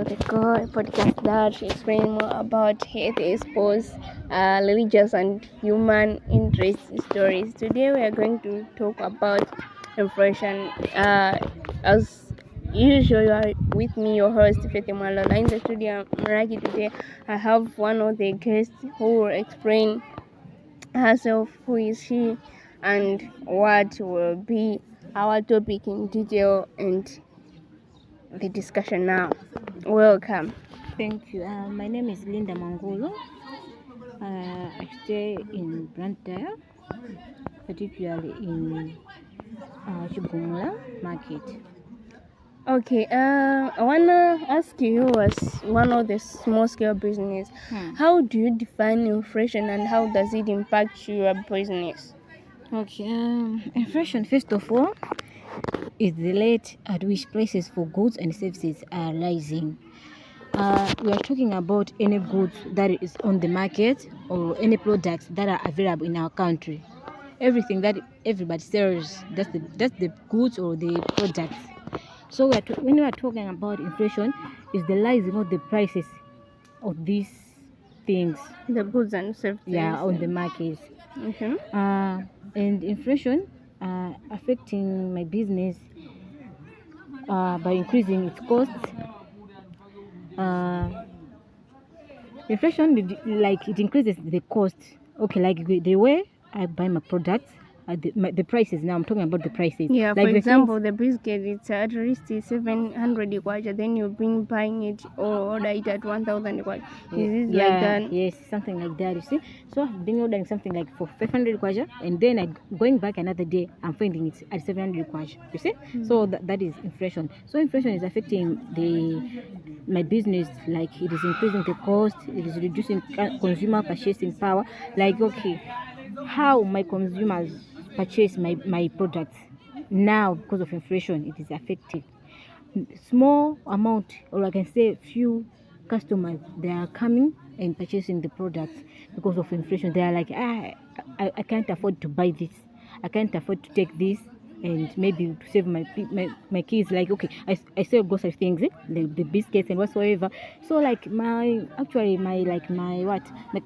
to the Core podcast that explains more about health, sports, religious, and human interest stories. Today, we are going to talk about inflation. As usual, you are with me, your host, Fatima Lola. In the studio, Maraki. Today, I have one of the guests who will explain herself, who is she, and what will be our topic in detail and the discussion now. Welcome. Thank you. My name is Linda Mangolo. I stay in Blantyre, particularly in Chibumula Market. Okay, I wanna ask you, as one of the small scale business, how do you define inflation and how does it impact your business? Okay, inflation, first of all, is the rate at which prices for goods and services are rising. We are talking about any goods that is on the market or any products that are available in our country. Everything that everybody sells, that's the goods or the products. So when we are talking about inflation, is the rising of the prices of these things. The goods and services. Yeah, on the markets. Okay. And inflation affecting my business by increasing its costs. Inflation, it increases the cost. Okay, like the way I buy my products, the prices. Now I'm talking about the prices. Yeah, like for example, the biscuit, it's at least 700 kwacha, then you've been buying it or order it at 1,000 kwacha. Is it like that? Yes, something like that, you see. So I've been ordering something like for 500 kwacha, and then going back another day, I'm finding it at 700 kwacha, you see. So that is inflation. So inflation is affecting my business, like it is increasing the cost, it is reducing consumer purchasing power. Like, okay, how my consumers purchase my products now because of inflation, it is affected. Small amount, or I can say few customers, they are coming and purchasing the products because of inflation. They are like, I can't afford to buy this, I can't afford to take this, and maybe to save my kids. Like, okay, I sell grocery things, the biscuits and whatsoever. So like my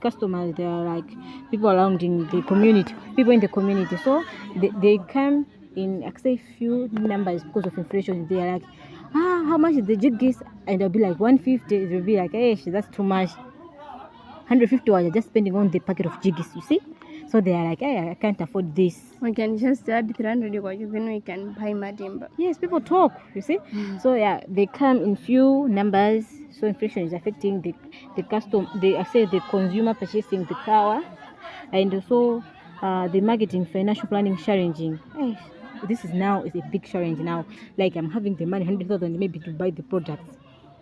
customers, they are like people around in the community, so they come in, I say, few numbers because of inflation. They are like, how much is the jiggies? And I'll be like 150. They'll be like, hey, that's too much. 150 was just spending on the packet of jiggies, you see. So they are like, hey, I can't afford this. We can just add 300 kwacha, then we can buy madimba. Yes, people talk, you see. So yeah, they come in few numbers. So inflation is affecting the consumer purchasing the power, and also the marketing financial planning challenging. Hey, this is a big challenge now. Like, I'm having the money 100,000 maybe to buy the products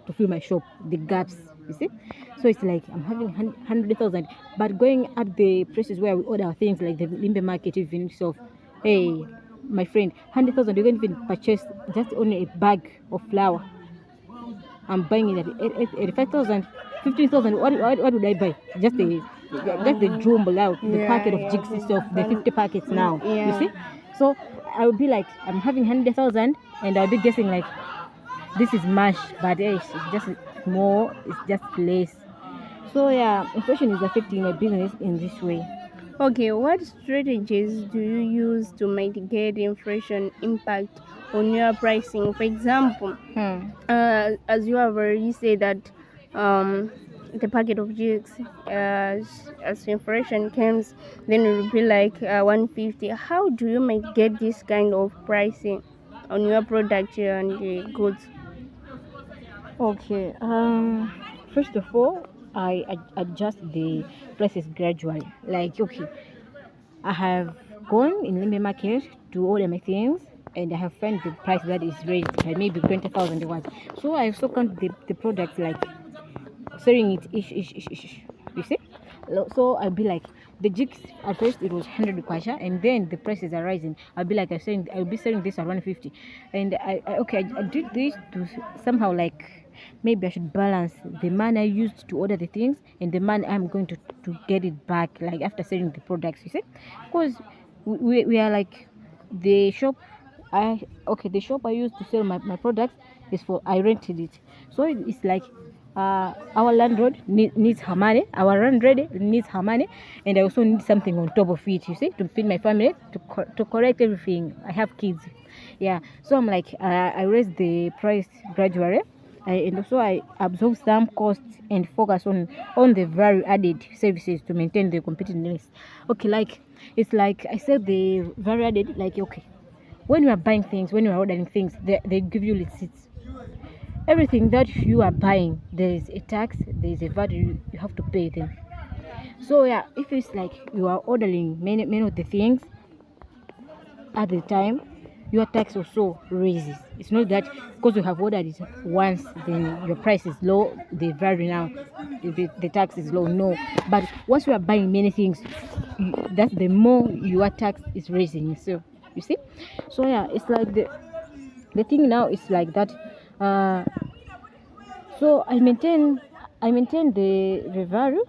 to fill my shop, the gaps, you see. So it's like I'm having 100,000, but going at the places where we order things, like the Limbe market, even so, hey, my friend, 100,000, you can even purchase just only a bag of flour. I'm buying it at 85,000, 15,000. What would I buy? Just the jumble out, the packet of jigs itself, the 50 packets now. You see? So I would be like, I'm having 100,000, and I'll be guessing like, this is much, but it's just more, it's just less. So yeah, inflation is affecting my business in this way. Okay, what strategies do you use to mitigate inflation impact on your pricing? For example, as you have already said that the packet of jigs, as inflation comes, then it will be like 150. How do you mitigate this kind of pricing on your product and goods? Okay. First of all, I adjust the prices gradually. Like, okay, I have gone in Limbe market to order my things, and I have found the price that is raised by maybe 20,000 once. So I also count the products, like selling it ish. You see? So I'll be like, the jigs at first it was 100 kwacha, and then the prices are rising. I'll be like, I'll be selling this at 150, and I did this to somehow, like, maybe I should balance the money I used to order the things and the money I'm going to get it back, like after selling the products, you see. Because we are like the shop I used to sell my products. I rented it. So it's like our landlord needs her money, our landlady needs her money, and I also need something on top of it, you see, to feed my family, to correct everything. I have kids, yeah. So I'm like, I raise the price gradually, and also I absorb some costs and focus on the value added services to maintain the competitiveness. Okay, like it's like I said, the value added, like, okay, when you are buying things, when you are ordering things, they give you receipts. Everything that you are buying, there is a tax, there is a value you have to pay them. So yeah, if it's like you are ordering many of the things at the time, your tax also raises. It's not that because you have ordered it once, then your price is low, the value now, the tax is low. No, but once you are buying many things, that's the more your tax is raising. So you see, so yeah, it's like the thing now is like that. So I maintain the value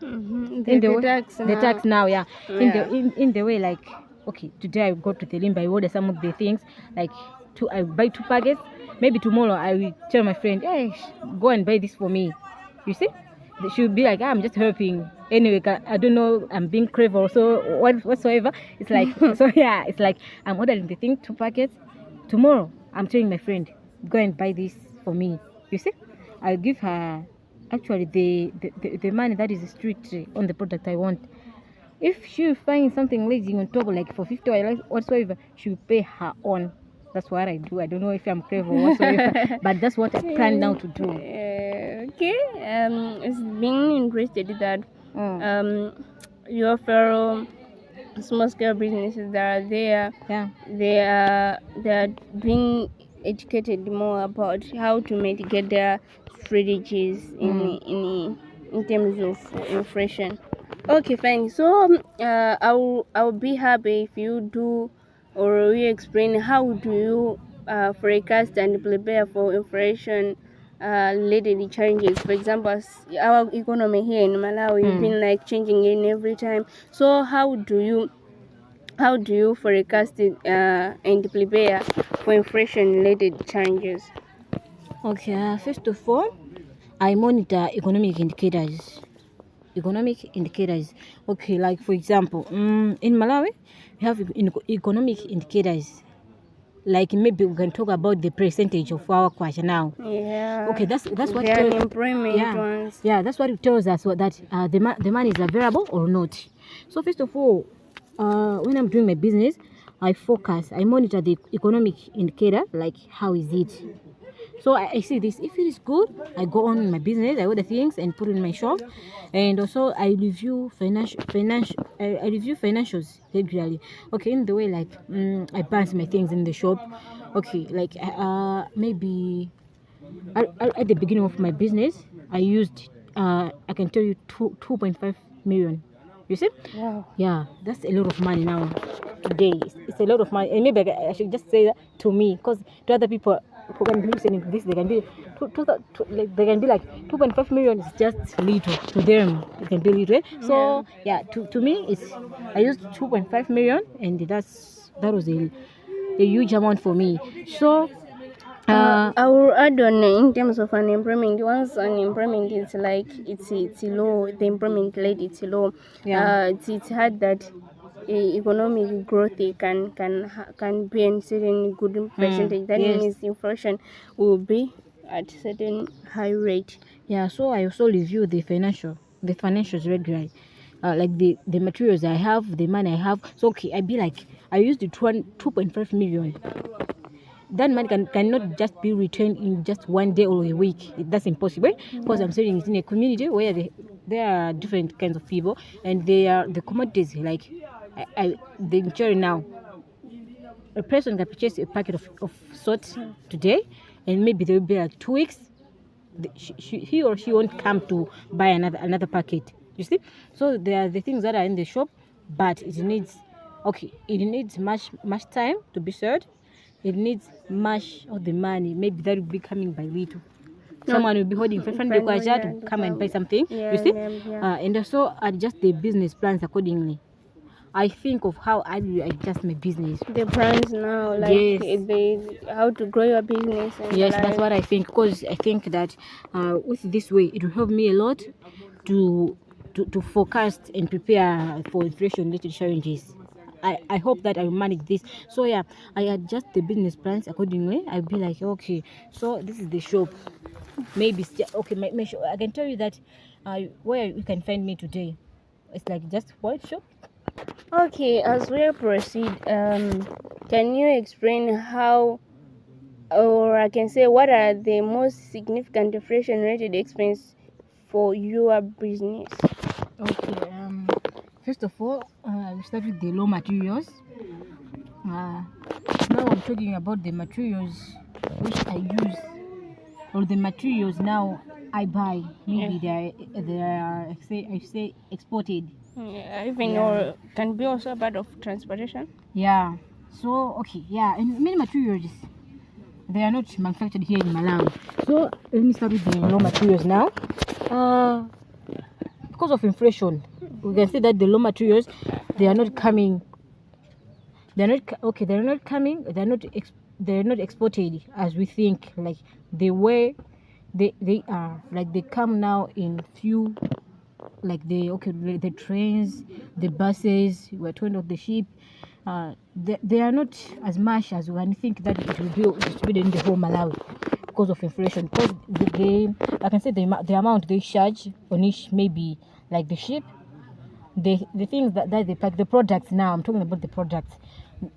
in the tax now, yeah. In the way, like, okay, today I go to the limb, I order some of the things, like I buy 2 packets. Maybe tomorrow I will tell my friend, hey, go and buy this for me. You see, she will be like, I'm just helping anyway. I don't know, I'm being clever or so whatsoever. It's like so yeah, it's like I'm ordering the thing, 2 packets. Tomorrow I'm telling my friend, go and buy this for me. You see, I'll give her actually the money that is strict on the product I want. If she finds something lazy on top, like for 50 or whatsoever, she will pay her own. That's what I do. I don't know if I'm clever or whatsoever, but that's what I plan now to do. Okay, it's being interested that your fellow small scale businesses that are there, Yeah, they are being educated more about how to mitigate their strategies in terms of inflation. Okay, fine. So I'll be happy if you do or you explain how do you forecast and prepare for inflation related challenges. For example, as our economy here in Malawi has been like changing in every time. So how do you forecast it and prepare for inflation related challenges? okay. First of all, I monitor economic indicators. Okay, like for example, in Malawi we have economic indicators. Like maybe we can talk about the percentage of our kwacha now. Yeah. Okay, that's what the unemployment ones. Yeah, that's what it tells us, that the money is available or not. So first of all, when I'm doing my business, I monitor the economic indicator, like how is it. So I see this. If it is good, I go on in my business. I order things and put it in my shop, and also I review I review financials regularly. Okay, in the way, like I balance my things in the shop. Okay, like maybe at the beginning of my business, I used I can tell you 2.5 million. You see? Wow. Yeah, that's a lot of money now. Today, it's a lot of money, and maybe I should just say that to me, because to other people who can be listening to this, they can be like they can be like 2.5 million is just little to them. It can be little. So yeah, to me, I used 2.5 million, and that was a huge amount for me. So I will add on in terms of unemployment. Once unemployment is like it's low, the employment rate is low. Yeah. It's hard that economic growth can be in certain good percentage. That yes. means inflation will be at certain high rate. Yeah, so I also review the financials regularly, like the materials I have, the money I have. So okay, I used the 2.5 million. That money cannot just be returned in just one day or a week. That's impossible, because I'm selling it in a community where there are different kinds of people, and they are the commodities, like the insurance now. A person can purchase a packet of salt today, and maybe there will be like 2 weeks. He or she won't come to buy another packet. You see, so there are the things that are in the shop, but it needs much time to be sold. It needs much of the money. Maybe that will be coming by little. Someone will be holding 500 kwacha to come and buy something. You see, and also adjust the business plans accordingly. I think of how I will adjust my business. The brands now, like Yes. how to grow your business. And Yes, that's what I think, because I think that with this way it will help me a lot to forecast and prepare for inflation related challenges. I hope that I will manage this. So yeah, I adjust the business plans accordingly. I'll be like, okay, so this is the shop. Maybe okay, my shop. I can tell you that where you can find me today. It's like just one shop. Okay, as we proceed, can you explain how, or I can say, what are the most significant inflation-related expense for your business? Okay. First of all, we start with the raw materials. Now I'm talking about the materials which I use, or the materials now I buy. Maybe they are I say exported. Even or can be also part of transportation. Yeah. So okay, yeah, and many materials they are not manufactured here in Malawi. So let me start with the raw materials now. Because of inflation, we can see that the raw materials they are not coming. They're not okay. They're not coming. They're not exported as we think. Like the way they are. Like they come now in few. Like the trains, the buses. We're talking of the ship. They are not as much as one think that it will be distributed in the whole Malawi because of inflation. Because I can say the amount they charge on each maybe like the ship, the things that they pack, the products. Now I'm talking about the products.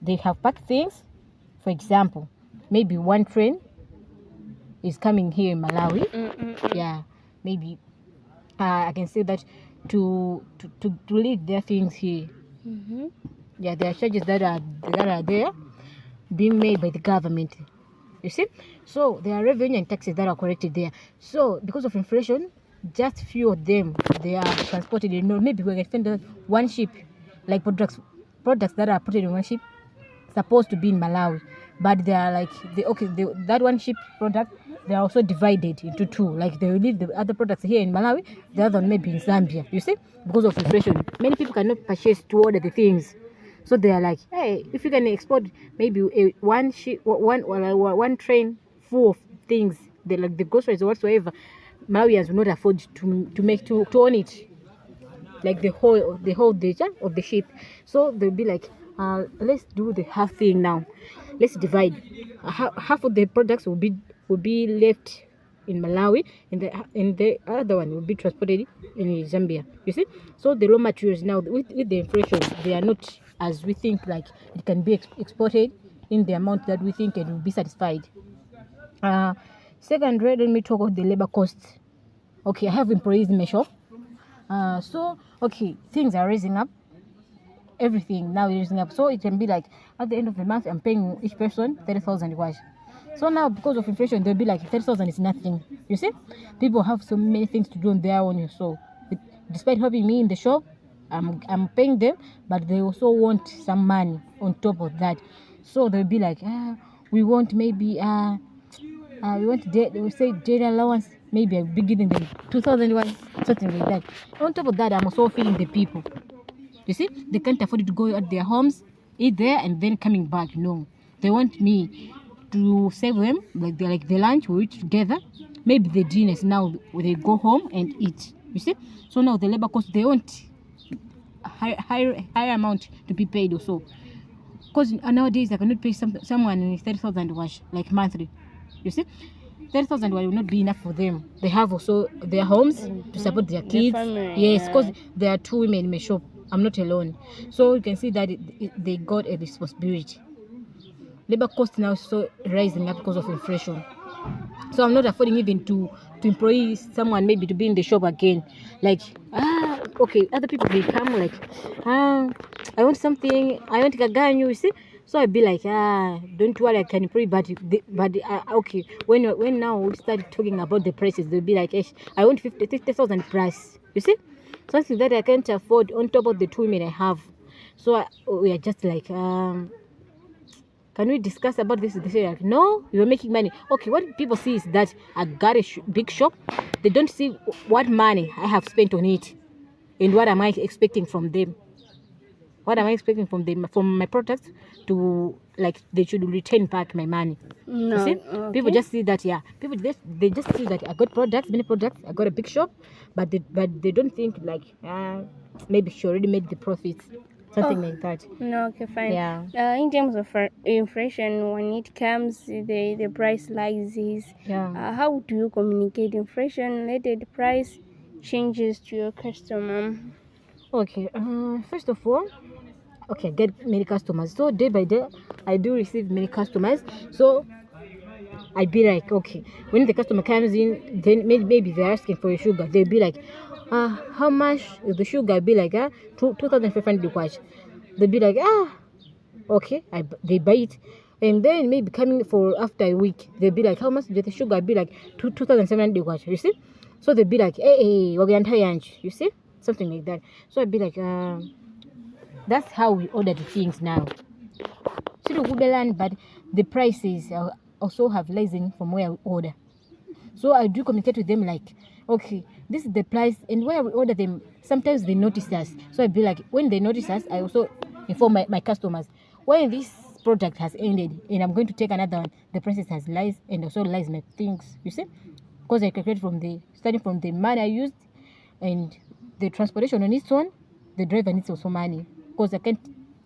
They have packed things. For example, maybe one train is coming here in Malawi. Yeah, maybe I can say that to leave their things here. Yeah, there are charges that are there being made by the government. You see, so there are revenue and taxes that are collected there. So because of inflation, just few of them they are transported. Maybe we can find one ship, like products that are put in one ship, supposed to be in Malawi, but they are like that one ship product. They are also divided into two. Like they will leave the other products here in Malawi, the other one maybe in Zambia. You see, because of inflation, many people cannot purchase to order the things. So they are like, hey, if you can export maybe one train full of things, like the groceries or whatsoever, Malawians will not afford to own it, like the whole data of the ship. So they'll be like, let's do the half thing now. Let's divide. Half of the products will be left in Malawi, and the other one will be transported in Zambia. You see, so the raw materials now with the inflation, they are not as we think. Like it can be exported in the amount that we think it will be satisfied. Second, let me talk about the labor costs. Okay, I have employees in my shop. So okay, things are raising up. Everything now is raising up. So it can be like at the end of the month, I'm paying each person 30,000 wash. So now because of inflation, they'll be like 30,000 is nothing. You see, people have so many things to do on their own. So despite helping me in the shop, I'm paying them, but they also want some money on top of that. So they'll be like, we want maybe we want we say daily allowance. Maybe I'll be giving them 2,000, something like that. On top of that, I'm also feeding the people. You see, they can't afford to go at their homes, eat there, and then coming back. No, they want me to save them, like the lunch we eat together. Maybe the dinners now they go home and eat. You see, so now the labor cost they want higher amount to be paid also. Because nowadays I cannot pay someone 30,000 wash like monthly. You see, 30,000 will not be enough for them. They have also their homes to support their kids. Yes, because there are two women in my shop. I'm not alone. So you can see that they got a responsibility. Labor cost now is so rising up because of inflation. So I'm not affording even to employ someone maybe to be in the shop again. Like, okay, other people will come like, I want something, I want Gaganyu, you see. So I'd be like, don't worry, I can employ, but okay. When now we start talking about the prices, they'll be like, I want 50,000 price. You see, something that I can't afford on top of the 2 women I have. So we are just like, can we discuss about this? They say like, no, you're making money. Okay, what people see is that I got a big shop. They don't see what money I have spent on it and what am I expecting from them. What am I expecting from my products to, like, they should return back my money? No. You see, Okay. people just see that, people they just see that I got products, many products, I got a big shop, but they don't think like, maybe she already made the profits, something like that. No, okay, fine. Yeah. In terms of inflation, when it comes, the price rises. Yeah. How do you communicate inflation-related price changes to your customer? Okay. First of all, okay, get many customers. So day by day, I do receive many customers. So I'd be like, okay, when the customer comes in, then maybe they're asking for a sugar. They'll be like, how much is the sugar? I'll be like, 2,500 kwacha. They'll be like, okay, they buy it. And then maybe coming for after a week, they'll be like, how much is the sugar? I'll be like, 2,700 kwacha, you see? So they'll be like, hey, you see? Something like that. So I'd be like, that's how we order the things now. But the prices also have risen from where we order. So I do communicate with them like, okay, this is the price, and where we order them, sometimes they notice us. So I'd be like, when they notice us, I also inform my customers, when this product has ended and I'm going to take another one, the prices has lies, and also lies my things, you see? Because I calculate starting from the money I used and the transportation on its own, the driver needs also money, because I can't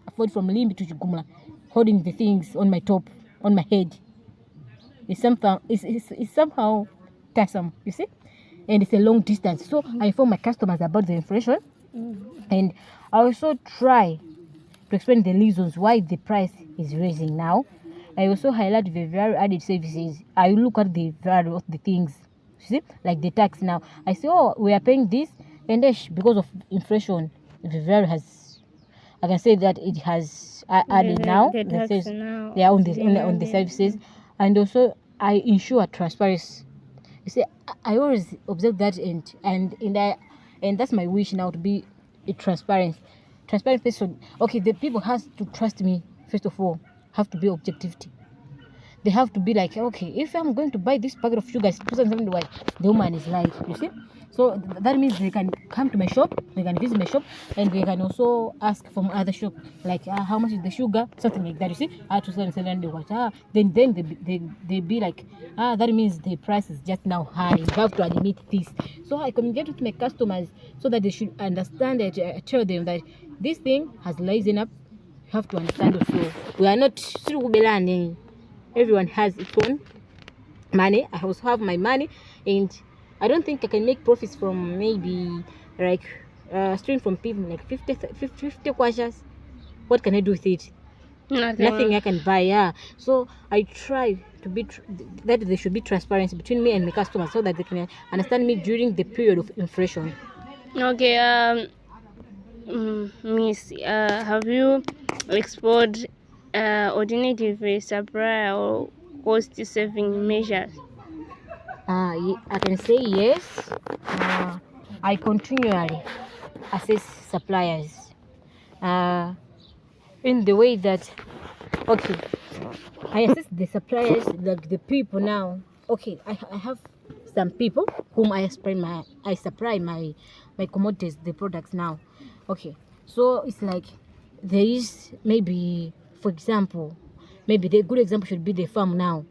afford from Limbi to Chigumla holding the things on my top, on my head. It's somehow tiresome, you see, and it's a long distance. So I inform my customers about the inflation, and I also try to explain the reasons why the price is raising now. I also highlight the value added services. I look at the value of the things, you see, like the tax now. I say, we are paying this, and because of inflation, the value has, I can say that it has added now. The tax now. They are on the services, and also I ensure transparency. You see, I always observe that, and that's my wish now, to be a transparent person. Okay, the people has to trust me. First of all, have to be objectivity. They have to be like, okay, if I'm going to buy this packet of sugar, the woman is like, you see. So that means they can come to my shop, they can visit my shop, and they can also ask from other shop, like, how much is the sugar, something like that, you see. 2,700. Then they be like, that means the price is just now high, you have to admit this. So I communicate with my customers so that they should understand that. I tell them that this thing has risen up. You have to understand also, we are not everyone has its own money. I also have my money, and I don't think I can make profits from maybe like stealing from people like 50 kwachas. What can I do with it? Nothing I can buy. So I try to be that there should be transparency between me and my customers, so that they can understand me during the period of inflation. Okay. Miss, have you explored alternative supply or cost saving measures? I can say yes. I continually assess suppliers in the way that, okay, I assess the suppliers, like the people now. Okay, I have some people whom I supply my commodities, the products now. Okay, so it's like there is, maybe, for example, maybe the good example should be the farm now,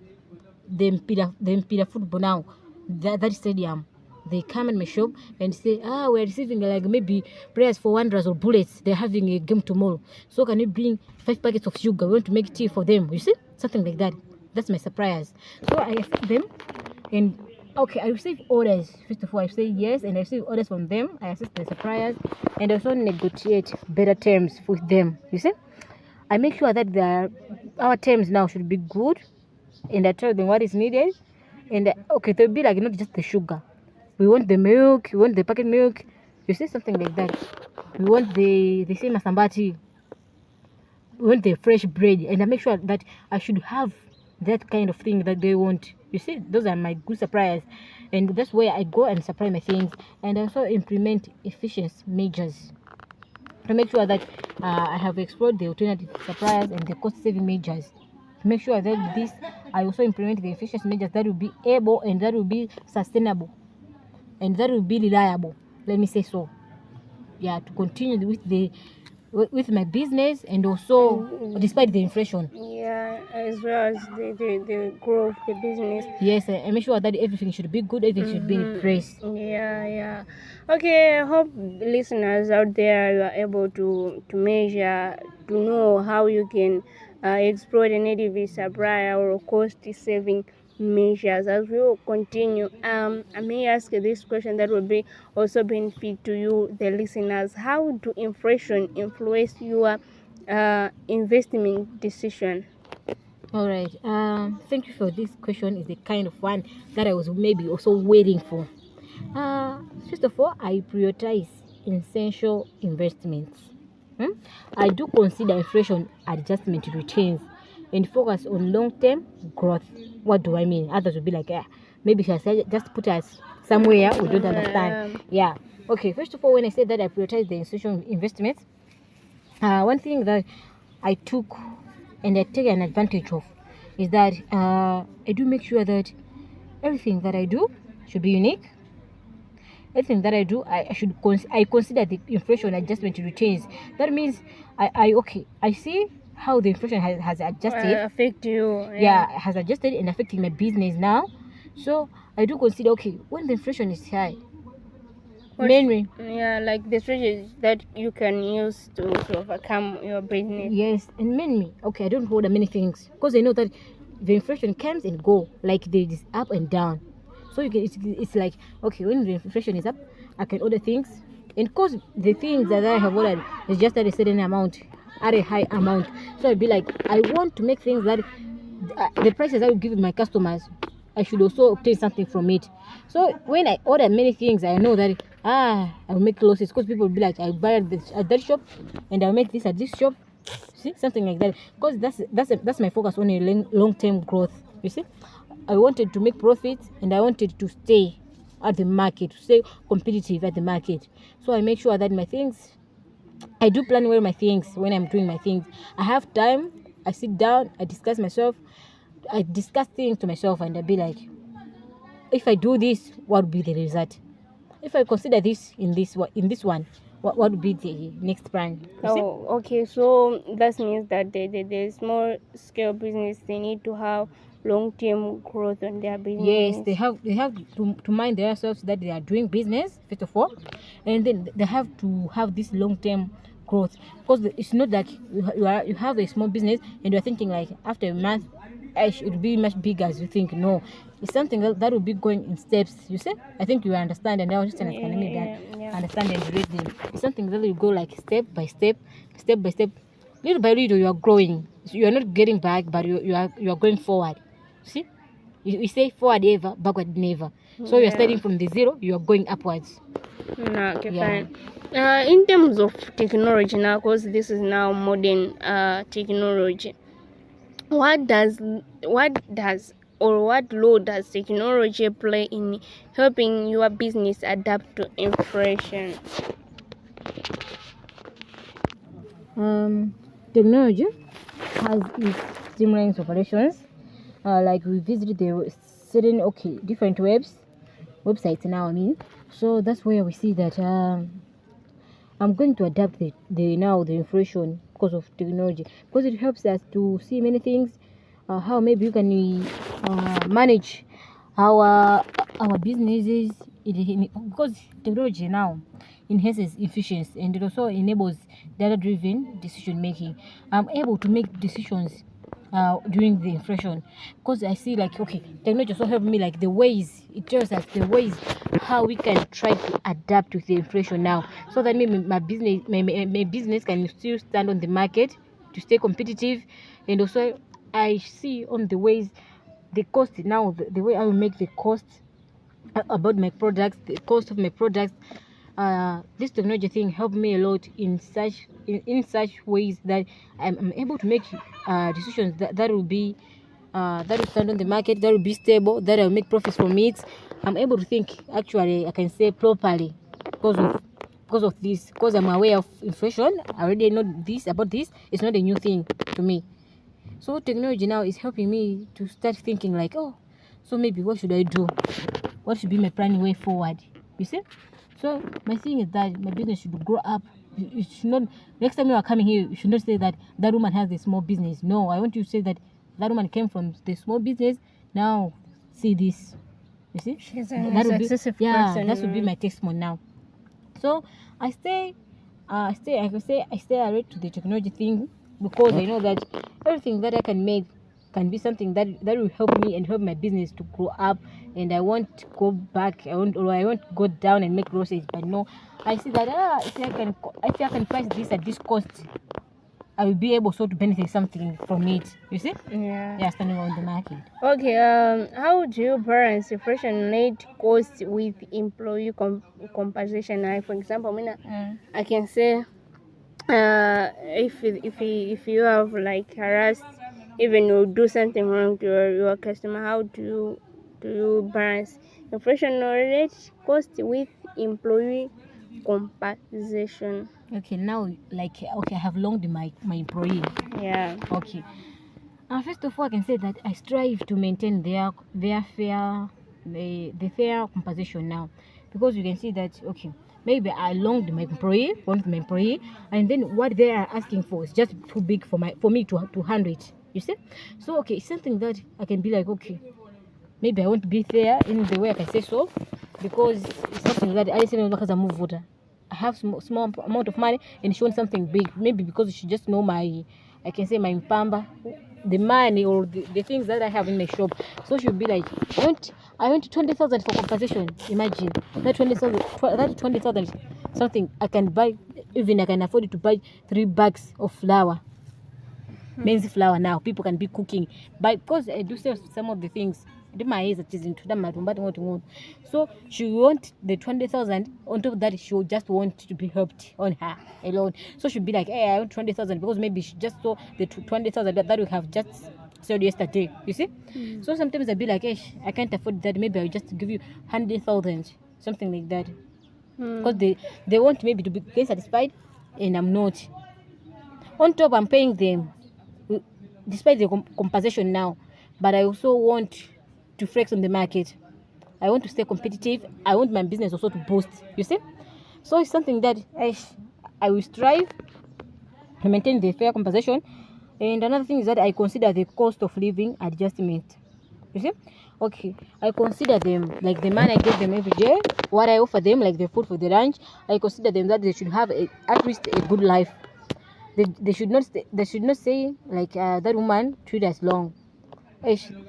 the Mpira football now, that stadium. They come in my shop and say, we're receiving like maybe prayers for wanderers or bullets. They're having a game tomorrow. So can you bring 5 packets of sugar? We want to make tea for them. You see? Something like that. That's my surprise. So I accept them, and okay, I receive orders. First of all, I say yes, and I receive orders from them. I assist the suppliers, and also negotiate better terms with them. You see? I make sure that our terms now should be good, and I tell them what is needed. And okay, they'll be like, not just the sugar. We want the milk, we want the packet milk. You see, something like that. We want the same masambati. We want the fresh bread. And I make sure that I should have that kind of thing that they want. You see, those are my good suppliers. And that's where I go and supply my things. And also implement efficiency measures to make sure that I have explored the alternative suppliers and the cost-saving measures. To make sure that I also implement the efficiency measures that will be able and that will be sustainable and that will be reliable. Let me say so. Yeah, to continue with with my business, and also despite the inflation. Yeah, as well as the growth, the business. Yes, I make sure that everything should be good, everything should be in place. Yeah. Okay, I hope listeners out there you are able to measure, to know how you can explore the native supplier or cost saving measures. As we will continue, I may ask this question that will be also benefit to you, the listeners. How do inflation influence your investment decision? All right. Thank you for this question. Is the kind of one that I was maybe also waiting for. First of all, I prioritize essential investments. I do consider inflation adjustment returns and focus on long-term growth. What do I mean? Others will be like, maybe she has just put us somewhere we don't understand. Yeah. Okay. First of all, when I say that I prioritize the essential investments, one thing that I took and I take an advantage of is that I do make sure that everything that I do should be unique. Everything that I do, I consider the inflation adjustment returns. That means I see how the inflation has adjusted, affect you. Has adjusted and affecting my business now. So I do consider, okay, when the inflation is high, mainly, like the strategies that you can use to overcome your business. Yes, and mainly, okay, I don't order many things because I know that the inflation comes and go, like there is up and down. So you can, it's like, okay, when the inflation is up, I can order things, and because the things that I have ordered is just at a certain amount, at a high amount. So I'd be like, I want to make things that the prices I will give my customers, I should also obtain something from it. So when I order many things, I know that I'll make losses because people will be like, I'll buy at that shop and I'll make this at this shop. See, something like that. Because that's my focus on a long-term growth. You see, I wanted to make profits and I wanted to stay at the market, to stay competitive at the market. So I make sure that my things, I do plan well my things when I'm doing my things. I have time, I sit down, I discuss things to myself, and I'll be like, if I do this, what would be the result? If I consider this in this one, what would be the next plan? Okay. So that means that the small scale business, they need to have long-term growth on their business. Yes, they have to mind themselves that they are doing business first of all, and then they have to have this long-term growth, because it's not that you have a small business and you're thinking like after a month I should be much bigger as you think. No, it's something that will be going in steps. You see, I think you understand, and I was just understand and read them. It's something that you go like step by step, little by little. You are growing. You are not getting back, but you are going forward. See, you say forward ever, backward never. So you're starting from the zero, you are going upwards. Okay, fine. In terms of technology now, because this is now modern technology, what role does technology play in helping your business adapt to inflation? Technology has its streamlines operations. Like we visited the certain different websites now. I mean, so that's where we see that I'm going to adapt the inflation because of technology, because it helps us to see many things. How maybe you can manage our businesses, because technology now enhances efficiency and it also enables data-driven decision making. I'm able to make decisions during the inflation, because I see like, okay, technology also help me, like the ways it tells us the ways how we can try to adapt with the inflation now, so that maybe my business can still stand on the market to stay competitive. And also I see on the ways the cost now, the way I will make the cost about my products, the cost of my products. This technology thing helped me a lot in such ways that I'm able to make decisions that will be that will stand on the market, that will be stable, that I'll make profits from it. I'm able to think, actually I can say properly, because of this, because I'm aware of inflation. I already know this about this. It's not a new thing to me. So technology now is helping me to start thinking like, oh, so maybe what should I do? What should be my planning way forward? You see? So my thing is that my business should grow up you should not, next time you are coming here, you should not say that that woman has a small business. No, I want you to say that that woman came from the small business. Now see this. You see? She's That would be, successful yeah, person. that would be my testimony now. So I can say I stay alert to the technology thing, because I know that everything that I can make can be something that will help me and help my business to grow up. And I won't go back, I won't go down and make losses. But no, I see that if I can price this at this cost, I will be able so to benefit something from it. You see? Yeah. Standing on the market. Okay. How do you balance inflation rate cost with employee compensation? Like, for example, I can say, if you have like harassed, even you do something wrong to your customer, how do you balance inflation rate cost with employee compensation? Okay, now I have loaned my employee. Yeah. Okay. First of all, I can say that I strive to maintain their fair, the fair compensation now, because you can see that, okay, maybe I loaned my employee, and then what they are asking for is just too big for me to handle it. You see? So okay, it's something that I can be like, okay, maybe I won't be fair in the way I can say so, because it's something that I say because I move water. I have small amount of money and she wants something big. Maybe because she just know my mpamba, the money or the things that I have in my shop. So she'll be like, I want 20,000 for compensation. Imagine that 20,000 something I can buy. Even I can afford to buy 3 bags of flour. Men's flour now. People can be cooking. But because I do sell some of the things, so she want the 20,000. On top of that, she will just want to be helped on her alone. So she'll be like, hey, I want 20,000, because maybe she just saw the 20,000 that we have just sold yesterday. You see? So sometimes I'll be like, hey, I can't afford that. Maybe I'll just give you 100,000, something like that. Because they want maybe to be satisfied, and I'm not. On top, I'm paying them despite the compensation now, but I also want to flex on the market. I want to stay competitive. I want my business also to boost. You see? So it's something that I will strive to maintain the fair compensation. And another thing is that I consider the cost of living adjustment. You see? Okay, I consider them like the money I give them every day, what I offer them, like the food for the lunch. I consider them that they should have at least a good life. They should not say like that woman treated us long.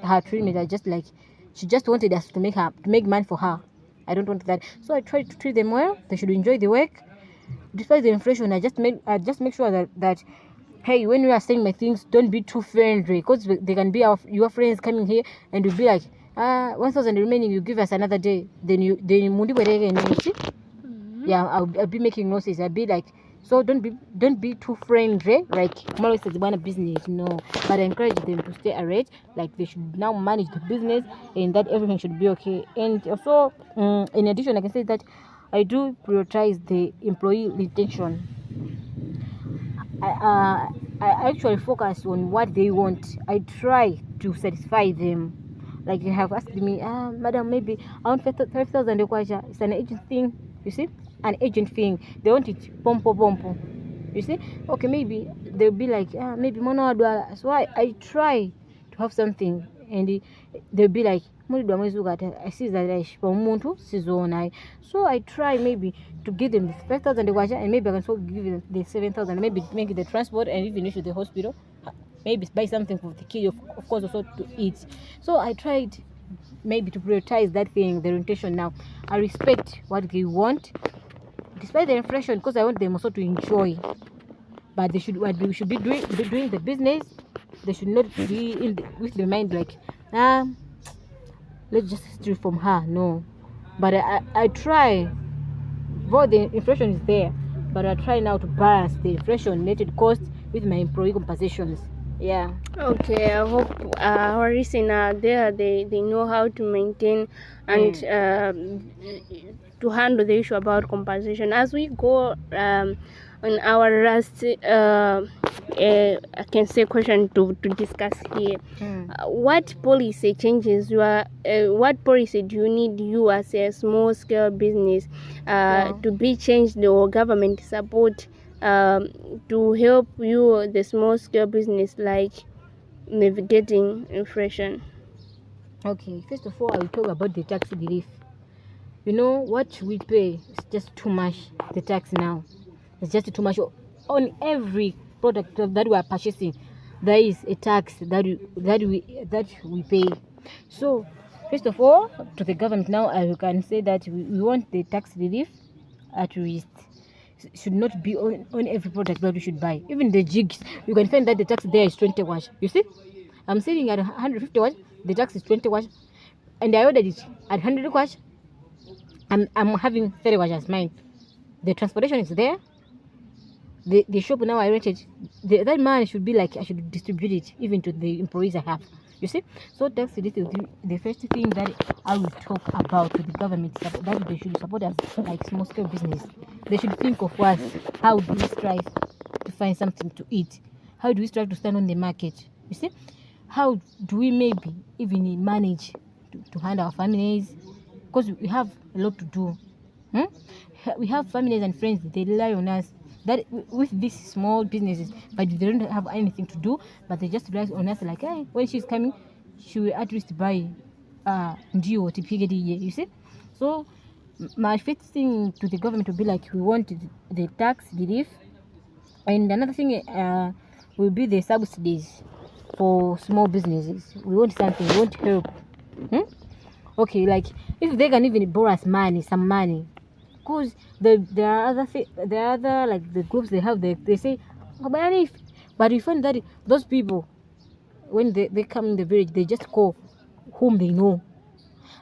Her treatment, I just like, she just wanted us to make money for her. I don't want that. So I try to treat them well. They should enjoy the work. Despite the inflation, I just make sure that hey, when you are saying my things, don't be too friendly, because they can be your friends coming here and you'll be like, 1,000 remaining, you give us another day. Then you see? Yeah, I'll be making notices. I'll be like, so don't be too friendly, like Maro says about a business, no. But I encourage them to stay alert, like they should now manage the business and that everything should be okay. And also, in addition, I can say that I do prioritize the employee retention. I actually focus on what they want. I try to satisfy them. Like they have asked me, madam, maybe I want 5,000. It's an agent thing, you see, an agent thing. They want it pompo. You see, okay, maybe they'll be like, maybe mono. So I try to have something, and they'll be like, I see that so I try maybe to give them 5,000 and maybe I can also give them the 7,000, maybe make the transport and even issue the hospital, maybe buy something for the kid, of course, also to eat. So I tried maybe to prioritize that thing, the orientation. Now I respect what they want despite the inflation, because I want them also to enjoy. But they should be doing the business. They should not be with the mind like, let's just steal from her. No, but I try. Though the inflation is there, but I try now to balance the inflation related cost with my employee compensations. Yeah. Okay, I hope our listener there they know how to maintain and to handle the issue about compensation. As we go on our last I can say question to discuss here. What policy changes what policy do you need, as a small scale business to be changed, or government support to help you, the small scale business, like navigating inflation? Okay, first of all, I will talk about the tax relief. You know what we pay is just too much. The tax now, it's just too much on every product that we are purchasing. There is a tax that we pay. So first of all, to the government now, I can say that we want the tax relief at least. Should not be on every product that we should buy. Even the jigs, you can find that the tax there is 20 watt. You see, I'm selling at 150 watt, the tax is 20 watt, and I ordered it at 100 watt. I'm having 30 watt as mine. The transportation is there. The shop now I rented, that money should be like I should distribute it even to the employees I have. You see, so tax relief is the first thing that I will talk about to the government, that they should support us like small scale business. They should think of us. How do we strive to find something to eat? How do we strive to stand on the market? You see, how do we maybe even manage to handle our families? Because we have a lot to do. We have families and friends, they rely on us. That with these small businesses, but they don't have anything to do, but they just rely on us. Like, hey, when she's coming, she will at least buy ndio TPKD. You see, so my first thing to the government will be like, we want the tax relief, and another thing will be the subsidies for small businesses. We want something. We want help. Okay, like if they can even borrow us money, some money. Because there are other like the groups they have, they say, oh, but we find that those people, when they come in the village, they just call whom they know.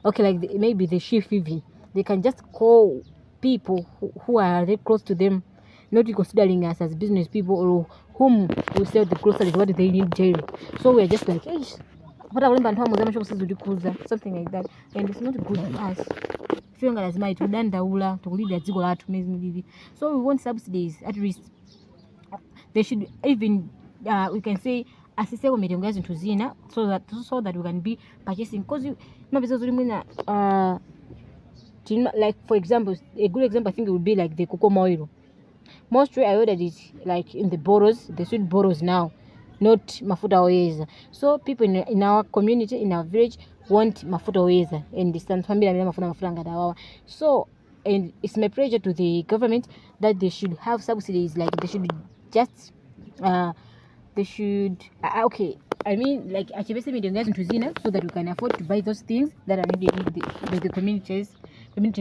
Okay, like maybe the chief even, they can just call people who are very close to them, not considering us as business people or whom we sell the groceries, what they need daily. So we're just like, hey, something like that, and it's not good for us. So we want subsidies at least. They should even we can say assist into Zina, so that we can be purchasing, because like for example, a good example I think it would be like the cocoa oil. Mostly I ordered it like in the boros, the sweet boros now, not mafuta oeza. So people in our community, in our village, want mafuta oeza, and this family mafuta ngadawawa. So, and it's my pressure to the government that they should have subsidies, like they should just okay, I mean like achibese midongazi into Zina, so that we can afford to buy those things that are needed by the community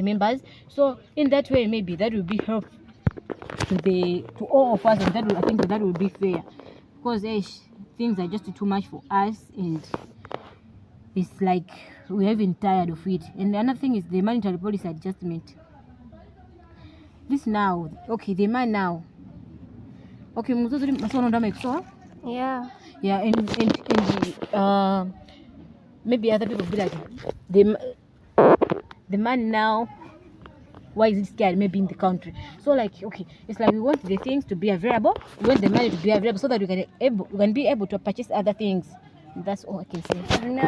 members. So in that way, maybe that will be helpful to all of us, and I think that will be fair, because things are just too much for us, and it's like we're even tired of it. And another thing is the monetary policy adjustment. This now, okay, the man now, okay, Yeah. and maybe other people be like the man now, why is it scared maybe in the country? So like, okay, it's like we want the things to be available, we want the money to be available, so that we can be able to purchase other things. That's all I can say.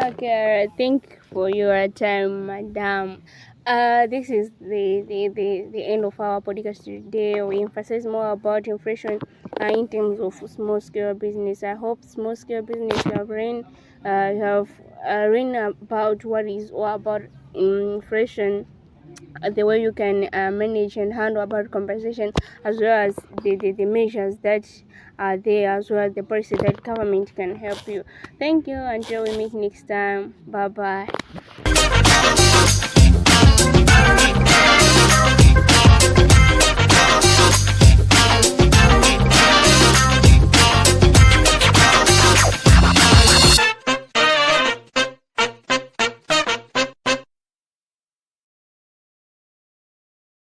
Okay, thank you for your time, madam. This is the end of our podcast today. We emphasize more about inflation in terms of small scale business. I hope small scale business have learned about what is all about inflation, the way you can manage and handle about compensation, as well as the measures that are there, as well as the policy that government can help you. Thank you. Until we meet next time. Bye bye.